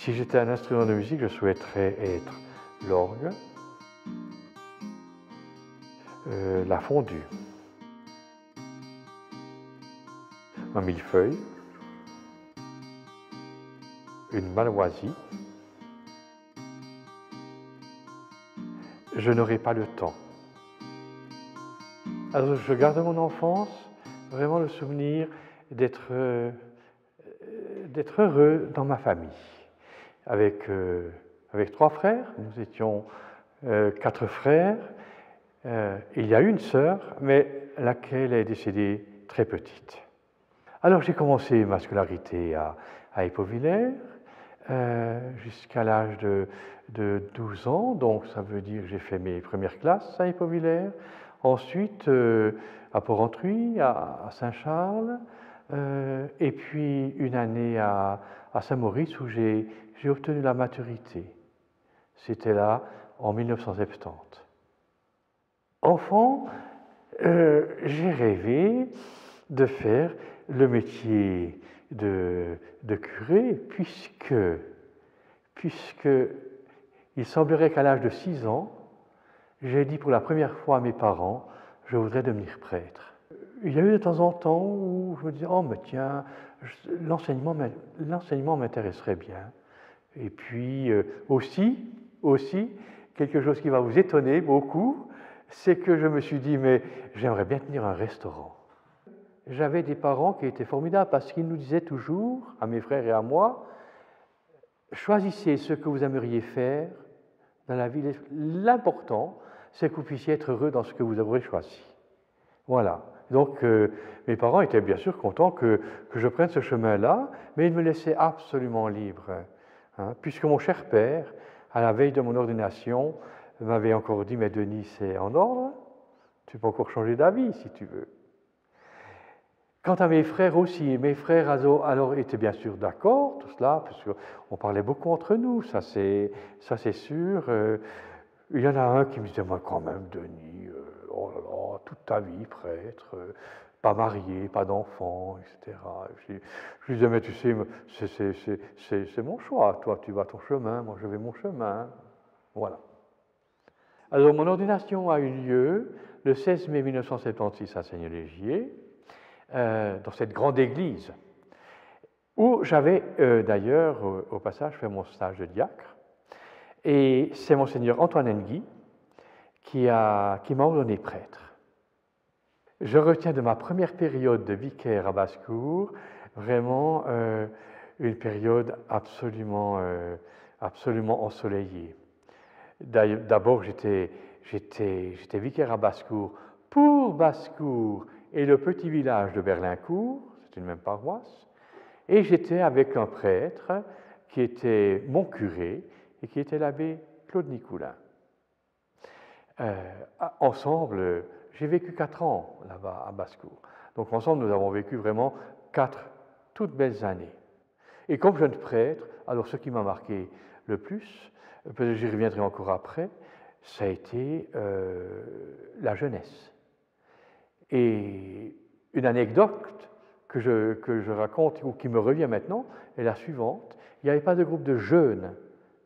Si j'étais un instrument de musique, je souhaiterais être l'orgue, la fondue, un millefeuille, une malvoisie. Je n'aurai pas le temps. Alors je garde de mon enfance vraiment le souvenir d'être heureux dans ma famille. Avec 3 frères, nous étions 4 frères. Il y a une sœur, mais laquelle est décédée très petite. Alors j'ai commencé ma scolarité à Épauvillers jusqu'à l'âge de 12 ans, donc ça veut dire que j'ai fait mes premières classes à Épauvillers. Ensuite à Porrentruy, à Saint-Charles, et puis une année à Saint-Maurice où j'ai obtenu la maturité. C'était là en 1970. Enfant, j'ai rêvé de faire le métier de curé, puisque il semblerait qu'à l'âge de 6 ans, j'ai dit pour la première fois à mes parents, je voudrais devenir prêtre. Il y a eu de temps en temps où je me disais, oh mais tiens, l'enseignement m'intéresserait bien. Et puis aussi, quelque chose qui va vous étonner beaucoup, c'est que je me suis dit, mais j'aimerais bien tenir un restaurant. J'avais des parents qui étaient formidables parce qu'ils nous disaient toujours, à mes frères et à moi, choisissez ce que vous aimeriez faire dans la vie. L'important, c'est que vous puissiez être heureux dans ce que vous aurez choisi. Voilà. Donc, mes parents étaient bien sûr contents que je prenne ce chemin-là, mais ils me laissaient absolument libre. Hein, puisque mon cher père, à la veille de mon ordination, m'avait encore dit, mais Denis, c'est en ordre, tu peux encore changer d'avis si tu veux. Quant à mes frères aussi, mes frères alors étaient bien sûr d'accord, tout cela, parce qu'on parlait beaucoup entre nous, ça c'est sûr. Il y en a un qui me disait, moi quand même, Denis, oh là là, toute ta vie prêtre, pas marié, pas d'enfant, etc. Je lui disais, mais tu sais, c'est mon choix, toi tu vas ton chemin, moi je vais mon chemin. Voilà. Alors mon ordination a eu lieu le 16 mai 1976 à Seigneur-Légier, dans cette grande église, où j'avais d'ailleurs, au passage, fait mon stage de diacre. Et c'est Monseigneur Antoine Henguy qui m'a ordonné prêtre. Je retiens de ma première période de vicaire à Basse-Cour vraiment une période absolument ensoleillée. D'abord, j'étais vicaire à Basse-Cour pour Basse-Cour et le petit village de Berlincourt, c'est une même paroisse, et j'étais avec un prêtre qui était mon curé et qui était l'abbé Claude Nicoulin. Ensemble, j'ai vécu 4 ans là-bas à Basse-Cour. Donc ensemble, nous avons vécu vraiment 4 toutes belles années. Et comme jeune prêtre, alors ce qui m'a marqué le plus, peut-être j'y reviendrai encore après, ça a été la jeunesse. Et une anecdote que je raconte ou qui me revient maintenant est la suivante. Il n'y avait pas de groupe de jeunes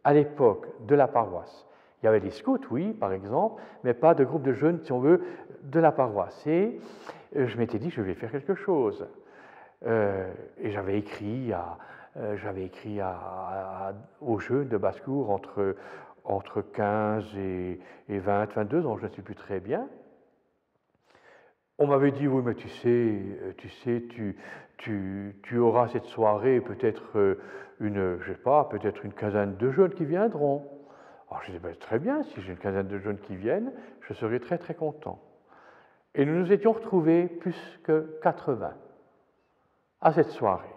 à l'époque de la paroisse. Il y avait les scouts, oui, par exemple, mais pas de groupe de jeunes, si on veut, de la paroisse. Et je m'étais dit, je vais faire quelque chose. Et j'avais écrit aux jeunes de Basse-Cour entre 15 et 20, 22 ans, je ne sais plus très bien. On m'avait dit, oui, mais tu sais, tu auras cette soirée peut-être peut-être une quinzaine de jeunes qui viendront. Alors je disais, ben, très bien, si j'ai une quinzaine de jeunes qui viennent, je serai très très content. Et nous nous étions retrouvés plus que 80 à cette soirée.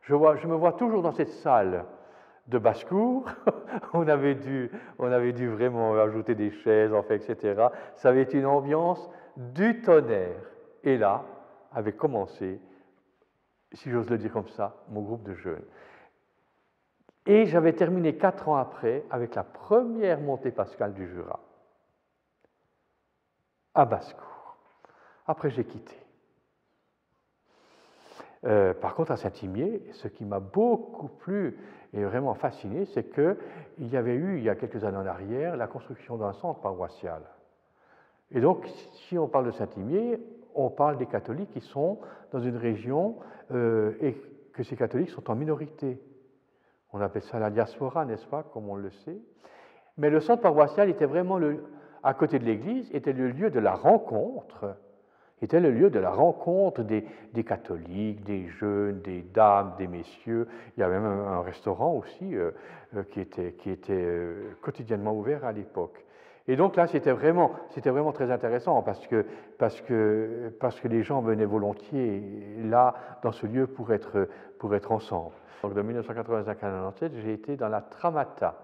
Je me vois toujours dans cette salle de Basse-Cour. on avait dû vraiment ajouter des chaises, enfin, etc. Ça avait été une ambiance du tonnerre. Et là avait commencé, si j'ose le dire comme ça, mon groupe de jeunes. Et j'avais terminé 4 ans après avec la première montée pascale du Jura, à Basse-Cour. Après, j'ai quitté. Par contre, à Saint-Imier, ce qui m'a beaucoup plu et vraiment fasciné, c'est qu'il y avait eu, il y a quelques années en arrière, la construction d'un centre paroissial. Et donc, si on parle de Saint-Imier, on parle des catholiques qui sont dans une région et que ces catholiques sont en minorité. On appelle ça la diaspora, n'est-ce pas, comme on le sait. Mais le centre paroissial était vraiment, à côté de l'église, était le lieu de la rencontre, des catholiques, des jeunes, des dames, des messieurs. Il y avait même un restaurant aussi qui était quotidiennement ouvert à l'époque. Et donc là, c'était vraiment très intéressant parce que les gens venaient volontiers là, dans ce lieu, pour être ensemble. Donc de 1985 à 1997, j'ai été dans la Tramata,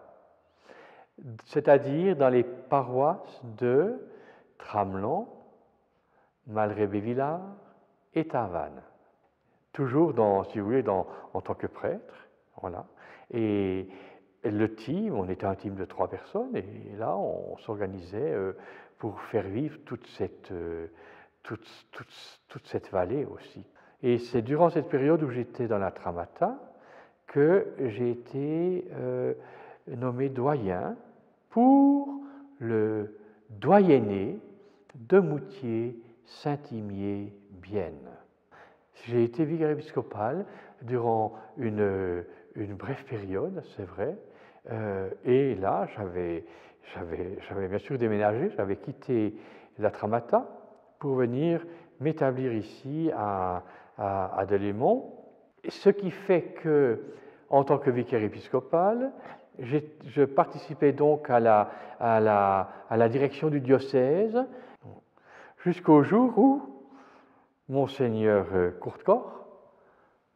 c'est-à-dire dans les paroisses de Tramelan, Malrébé-Villars et Tavannes. Toujours, si vous voulez, en tant que prêtre. Voilà. Et le team, on était un team de 3 personnes, et là, on s'organisait pour faire vivre toute cette vallée aussi. Et c'est durant cette période où j'étais dans la Tramata que j'ai été nommé doyen pour le doyenné de Moutier-Saint-Imier-Bienne. J'ai été vicaire épiscopal durant une brève période, c'est vrai, et là, j'avais bien sûr déménagé, j'avais quitté la Tramata pour venir m'établir ici à Delémont, ce qui fait que, en tant que vicaire épiscopal, je participais donc à la direction du diocèse jusqu'au jour où Monseigneur Courtecor,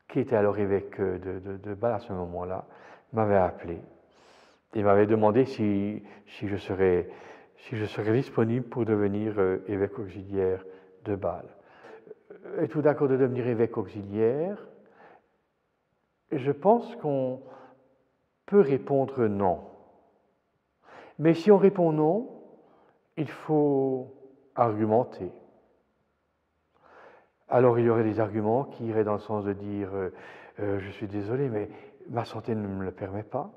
qui était alors évêque de Bâle à ce moment-là, m'avait appelé et m'avait demandé si je serais disponible pour devenir évêque auxiliaire de Bâle. Êtes-vous d'accord de devenir évêque auxiliaire? Je pense qu'on peut répondre non. Mais si on répond non, il faut argumenter. Alors il y aurait des arguments qui iraient dans le sens de dire je suis désolé, mais ma santé ne me le permet pas.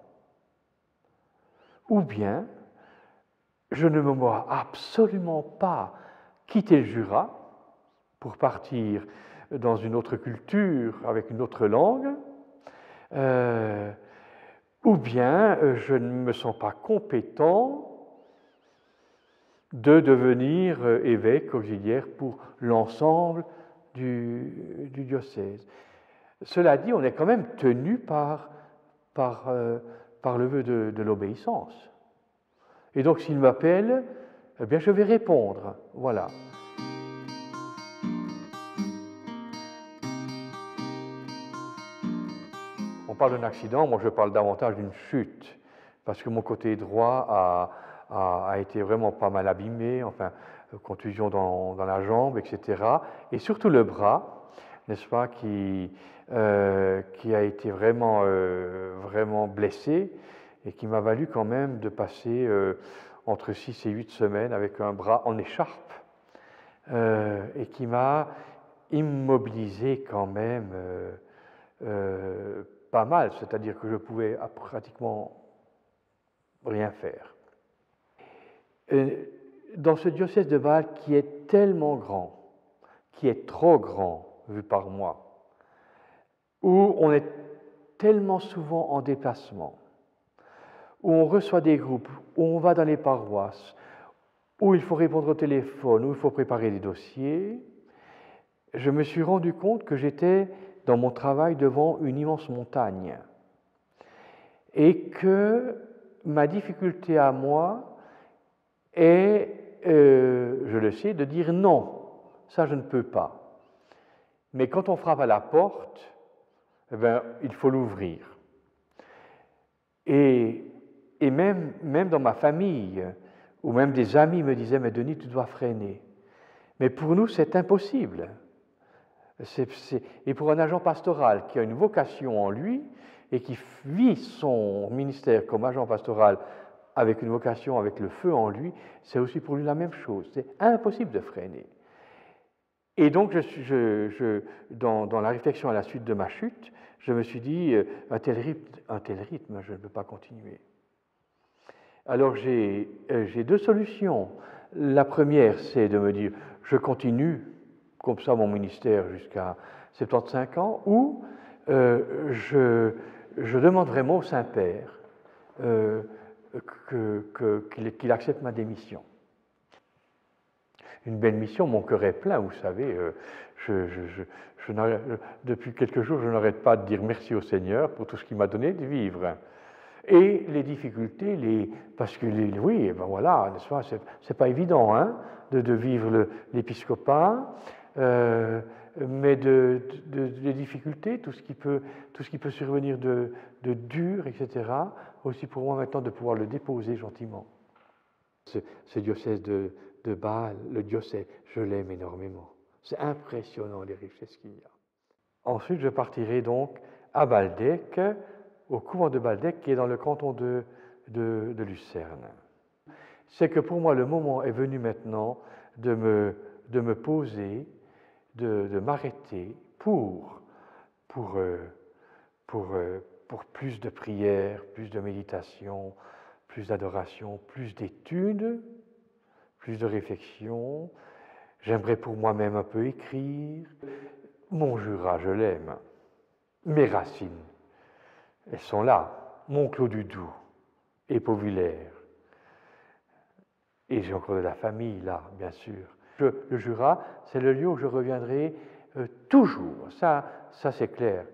Ou bien, je ne me vois absolument pas quitter le Jura pour partir dans une autre culture, avec une autre langue, ou bien je ne me sens pas compétent de devenir évêque auxiliaire pour l'ensemble du diocèse. Cela dit, on est quand même tenu par le vœu de l'obéissance. Et donc, s'il m'appelle, eh bien, je vais répondre. Voilà. On parle d'un accident, moi je parle davantage d'une chute, parce que mon côté droit a été vraiment pas mal abîmé, enfin, contusion dans la jambe, etc. Et surtout le bras, n'est-ce pas, qui a été vraiment blessé et qui m'a valu quand même de passer entre 6 et 8 semaines avec un bras en écharpe et qui m'a immobilisé quand même pas mal, c'est-à-dire que je pouvais pratiquement rien faire. Dans ce diocèse de Bâle qui est tellement grand, qui est trop grand vu par moi, où on est tellement souvent en déplacement, où on reçoit des groupes, où on va dans les paroisses, où il faut répondre au téléphone, où il faut préparer des dossiers, je me suis rendu compte que j'étais dans mon travail devant une immense montagne et que ma difficulté à moi est, je le sais, de dire non, ça je ne peux pas. Mais quand on frappe à la porte, eh bien, il faut l'ouvrir. Et même dans ma famille, ou même des amis me disaient « Mais Denis, tu dois freiner ». Mais pour nous, c'est impossible. Et pour un agent pastoral qui a une vocation en lui et qui vit son ministère comme agent pastoral avec une vocation, avec le feu en lui, c'est aussi pour lui la même chose. C'est impossible de freiner. Et donc, dans la réflexion à la suite de ma chute, je me suis dit, un tel rythme, je ne peux pas continuer. Alors, j'ai deux solutions. La première, c'est de me dire, je continue comme ça mon ministère jusqu'à 75 ans, ou je demande vraiment au Saint-Père qu'il accepte ma démission. Une belle mission, mon cœur est plein, vous savez. Depuis quelques jours, je n'arrête pas de dire merci au Seigneur pour tout ce qu'il m'a donné de vivre. Et les difficultés, parce que oui, ben voilà, n'est-ce pas, c'est pas évident hein, de vivre l'épiscopat, mais les difficultés, tout ce qui peut survenir de dur, etc. Aussi pour moi maintenant de pouvoir le déposer gentiment. Ce diocèse de Bâle, le diocèse, je l'aime énormément. C'est impressionnant les richesses qu'il y a. Ensuite, je partirai donc à Baldec, au couvent de Baldec, qui est dans le canton de Lucerne. C'est que pour moi, le moment est venu maintenant de me poser, de m'arrêter pour plus de prières, plus de méditation, plus d'adoration, plus d'études, plus de réflexion. J'aimerais pour moi-même un peu écrire. Mon Jura, je l'aime. Mes racines, elles sont là. Mon Clos du Doubs, Épauvillers. Et j'ai encore de la famille là, bien sûr. Le Jura, c'est le lieu où je reviendrai toujours. Ça c'est clair.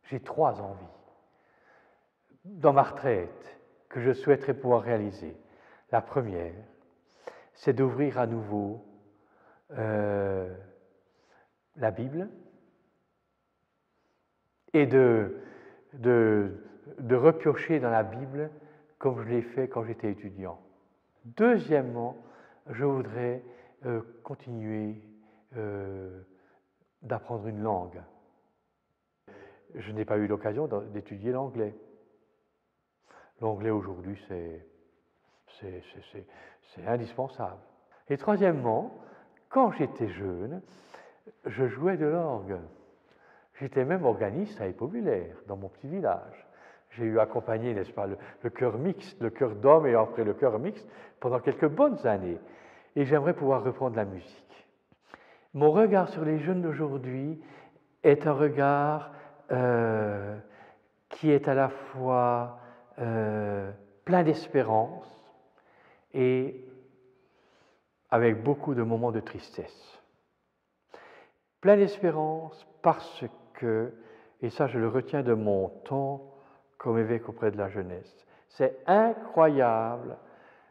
J'ai 3 envies dans ma retraite que je souhaiterais pouvoir réaliser. La première, c'est d'ouvrir à nouveau la Bible et de repiocher dans la Bible comme je l'ai fait quand j'étais étudiant. Deuxièmement, je voudrais continuer d'apprendre une langue. Je n'ai pas eu l'occasion d'étudier l'anglais. L'anglais aujourd'hui, c'est indispensable. Et troisièmement, quand j'étais jeune, je jouais de l'orgue. J'étais même organiste à Épauvillers, dans mon petit village. J'ai eu accompagné, n'est-ce pas, le chœur mixte, le chœur d'hommes et après le chœur mixte, pendant quelques bonnes années. Et j'aimerais pouvoir reprendre la musique. Mon regard sur les jeunes d'aujourd'hui est un regard qui est à la fois plein d'espérance et avec beaucoup de moments de tristesse. Plein d'espérance parce que, et ça je le retiens de mon temps comme évêque auprès de la jeunesse, c'est incroyable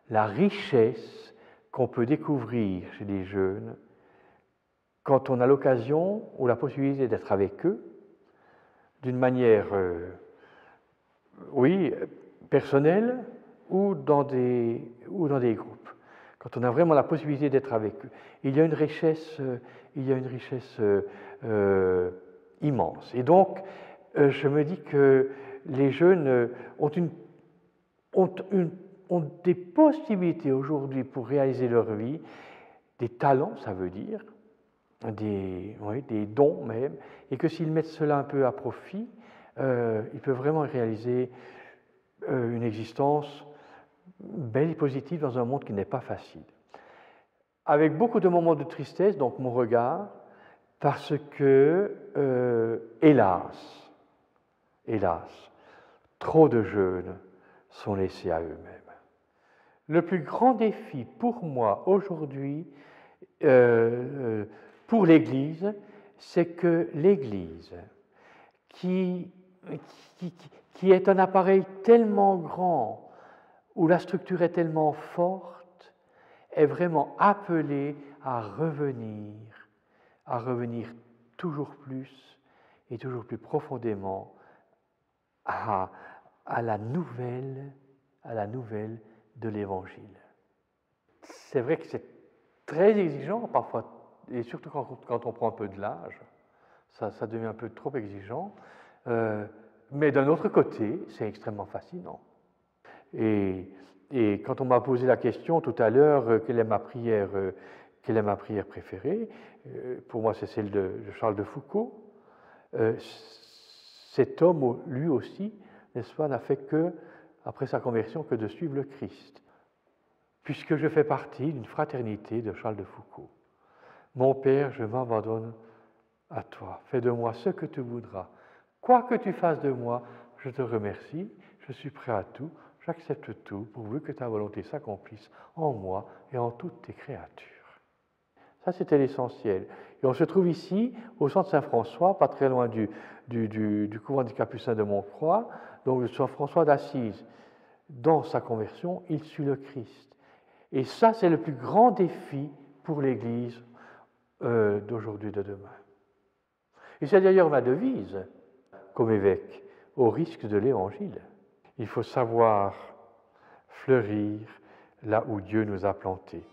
la richesse qu'on peut découvrir chez les jeunes quand on a l'occasion ou la possibilité d'être avec eux d'une manière, personnelle ou dans des groupes. Quand on a vraiment la possibilité d'être avec eux. Il y a une richesse immense. Et donc, je me dis que les jeunes ont des possibilités aujourd'hui pour réaliser leur vie, des talents, ça veut dire, des dons même, et que s'ils mettent cela un peu à profit, ils peuvent vraiment réaliser une existence belle et positive dans un monde qui n'est pas facile. Avec beaucoup de moments de tristesse, donc mon regard, parce que, hélas, trop de jeunes sont laissés à eux-mêmes. Le plus grand défi pour moi aujourd'hui, pour l'Église, c'est que l'Église, qui est un appareil tellement grand, où la structure est tellement forte, est vraiment appelée à revenir toujours plus et toujours plus profondément à la nouvelle de l'Évangile. C'est vrai que c'est très exigeant parfois, et surtout quand on prend un peu de l'âge, ça devient un peu trop exigeant, mais d'un autre côté, c'est extrêmement fascinant. Et quand on m'a posé la question tout à l'heure, quelle est ma prière quelle est ma prière préférée? Pour moi, c'est celle de Charles de Foucault. Cet homme, lui aussi, n'est-ce pas, n'a fait que, après sa conversion, que de suivre le Christ. Puisque je fais partie d'une fraternité de Charles de Foucault. Mon Père, je m'abandonne à toi. Fais de moi ce que tu voudras. Quoi que tu fasses de moi, je te remercie. Je suis prêt à tout. J'accepte tout, pourvu que ta volonté s'accomplisse en moi et en toutes tes créatures. Ça, c'était l'essentiel. Et on se trouve ici, au centre Saint-François, pas très loin du couvent des Capucins de Montcroix, donc Saint François d'Assise. Dans sa conversion, il suit le Christ. Et ça, c'est le plus grand défi pour l'Église d'aujourd'hui, de demain. Et c'est d'ailleurs ma devise, comme évêque, au risque de l'Évangile. Il faut savoir fleurir là où Dieu nous a plantés.